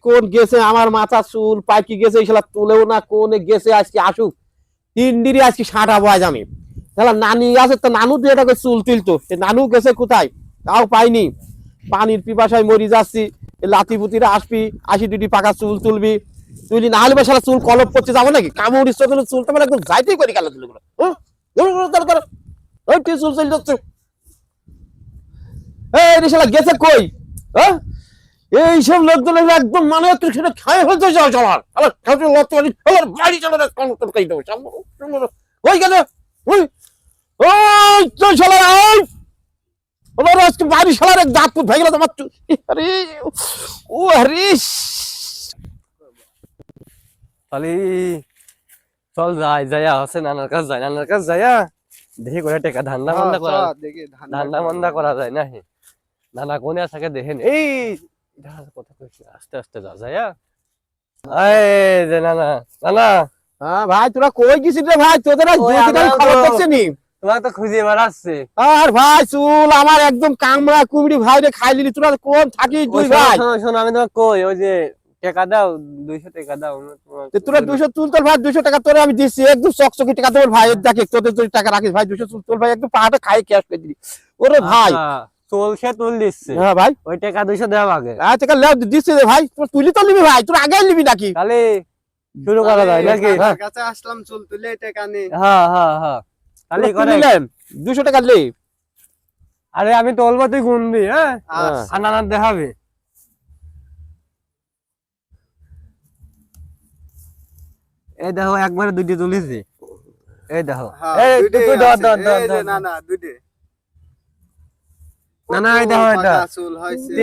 কোন গেছে আমার মাথা চুল পাইকি গেছে এইসব তুলেও না কোনে গেছে আজকে আসুক তিনদিনই আজকে সাঁটা বয়স আমি তাহলে নানি আছে তো নানু দিয়ে এটাকে চুল তুলতো নানু গেছে কোথায় তাও পাইনি পানির পিপাসায় মরি যাচ্ছি লাতি পুতিরা আসবি 80 পাকা চুল তুলবি তুই না হলে বেশালা চুল কলপ করতে যাবো নাকি কামড় ইচ্ছা করলে চুল তো মানে একদম যাইতেই করি গেল চুলগুলো ওই চুল চল যাচ্ছে এই শালা গেছে কই হ্যাঁ এইসব লোকজন একদম মানে একটু সেটা খায় হতে যাও সবার আবার বাড়ি চলো ওই গেল ওই ওই তো শালা ওই আজকে বাড়ি শালার এক দাঁত ভেঙে গেল তোমার আরে ও আরে তাহলে চল যাই যাইয়া আছে নানার কাছে যাই নানার কাছে যাইয়া দেখি করে টেকা ধান্দা মান্দা করা ধান্দা মান্দা করা যায় না নানা কোনে থাকে দেখেন এই কথা কইছি আস্তে আস্তে যা যাইয়া এই যে নানা নানা হ্যাঁ ভাই তোরা কই গেছিস রে ভাই তোদের খবর করছে নি তোমার তো খুঁজে বেড়াচ্ছে আর ভাই চুল আমার একদম কামড়া কুমড়ি ভাই রে খাই দিলি তোরা কোন থাকিস দুই ভাই শোনো আমি তোমাকে কই ওই যে টাকা দাও 200 টাকা দাও তোরা 200 চুল তোর ভাই 200 টাকা তোরে আমি দিচ্ছি একদম চকচকি টাকা তোর ভাই দেখে তোদের যদি টাকা রাখিস ভাই 200 চুল তোর ভাই একদম পাহাড়ে খাই ক্যাশ করে দিলি ওরে ভাই চুল সে তুল দিচ্ছে হ্যাঁ ভাই ওই টাকা 200 দেওয়া আগে টাকা লে দিচ্ছি রে ভাই তোর তুলি তো নিবি ভাই তোর আগে নিবি নাকি তাহলে শুরু করা যায় নাকি কাছে আসলাম চুল তুলে টাকা নে হ্যাঁ হ্যাঁ হ্যাঁ তাহলে করে 200 টাকা লে আরে আমি তোলবো তুই গুনবি হ্যাঁ আর নানা দেখাবে এই দেখো একবারে দুটি তুলিছি এই দেখো এই তুই ধর ধর ধর না না দুইটে নানা এই দেখো এটা চুল হইছে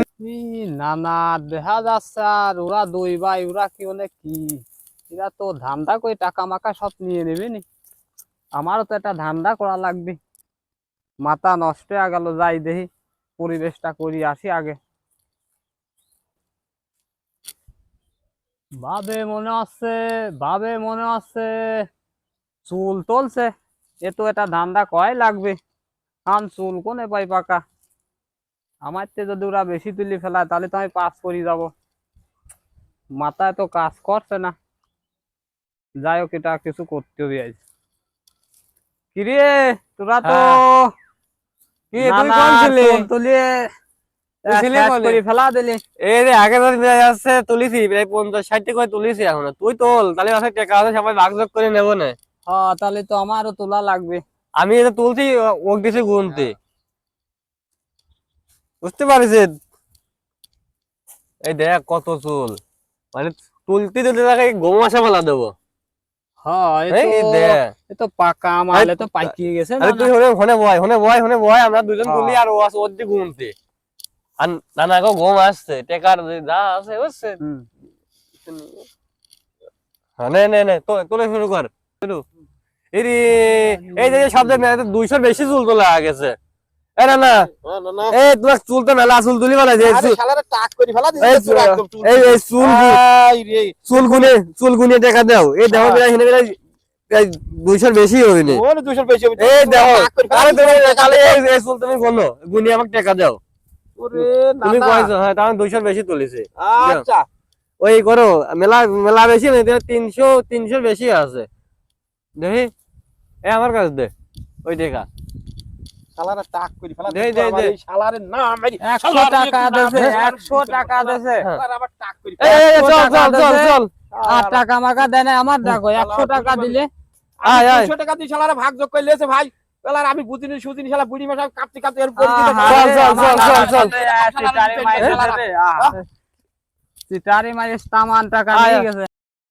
নানা দেখা যাচ্ছে আর ওরা দুই ভাই ওরা কি বলে কি এরা তো ধান্দা করে টাকা মাকা সব নিয়ে নেবে নি আমারও তো একটা ধান্দা করা লাগবে মাথা নষ্ট হয়ে গেল যাই দেখি পরিবেশটা করি আসি আগে ভাবে মনে হচ্ছে চুল তুলছে এ তো এটা ধান্দা কয় লাগবে কারণ চুল কোনে পাই পাকা আমার তো যদি ওরা বেশি তুলি ফেলায় তাহলে তো আমি পাস করে যাব মাথায় তো কাজ করছে না যাই হোক এটা কিছু করতে হবে আজ কিরে তোরা তো কি তুই কোন ছিলি তুলিয়ে করে ফেলা দিলি এই রে আগে ধরে যাচ্ছে তুলিছি প্রায় 50-60 করে তুলিছি এখন তুই তোল তাহলে আছে টাকা আছে সবাই ভাগযোগ করে নেব না হ্যাঁ তাহলে তো আমারও তোলা লাগবে আমি এটা তুলছি ওক দিছি গুনতে বুঝতে পারিস এই দেখ কত চুল মানে তুলতে তুলতে তাকে গম আসা মেলা দেবো হ্যাঁ এই তো পাকা মালে তো পাকিয়ে গেছে আরে তুই হনে বয় আমরা দুজন তুলি আর ও আছে ওর দিকে গুনতে আর নানা গো গম আসছে টেকার যা আছে বুঝছে নে নে নে তো তোলে শুরু কর শুরু এই যে শব্দ 200 বেশি চুল তোলা গেছে এই না এই তোমার চুল তো মেলা চুল তুলি বলা যে এই চুল গুনে টাকা দাও এই দেখো এখানে 200 বেশি হবে না 200 বেশি হবে এই দেখো আরে তুমি তাহলে এই চুল তুমি বলো গুনি আমাকে টাকা দাও তুমি কইছো হ্যাঁ তাহলে 200 বেশি তুলিছে আচ্ছা ওই করো মেলা মেলা বেশি না 300 বেশি আছে দেখি এই আমার কাছে দে ওই টাকা শালারে টাক করে ফেলা দে দে দে শালারে না আমি 100 টাকা দেছে 100 টাকা দেছে আর আবার টাক করে এই চল 8 টাকা মাকা দেয় না আমার দেখো 100 টাকা দিলে আয় 200 টাকা দিয়ে শালারে ভাগ যোগ করে লেছে ভাই বেলার আমি বুঝিনি সুদিনি শালা বুড়ি মাসা কাপতে কাপতে এর চল চিটারি মাইরে সামান টাকা নিয়ে গেছে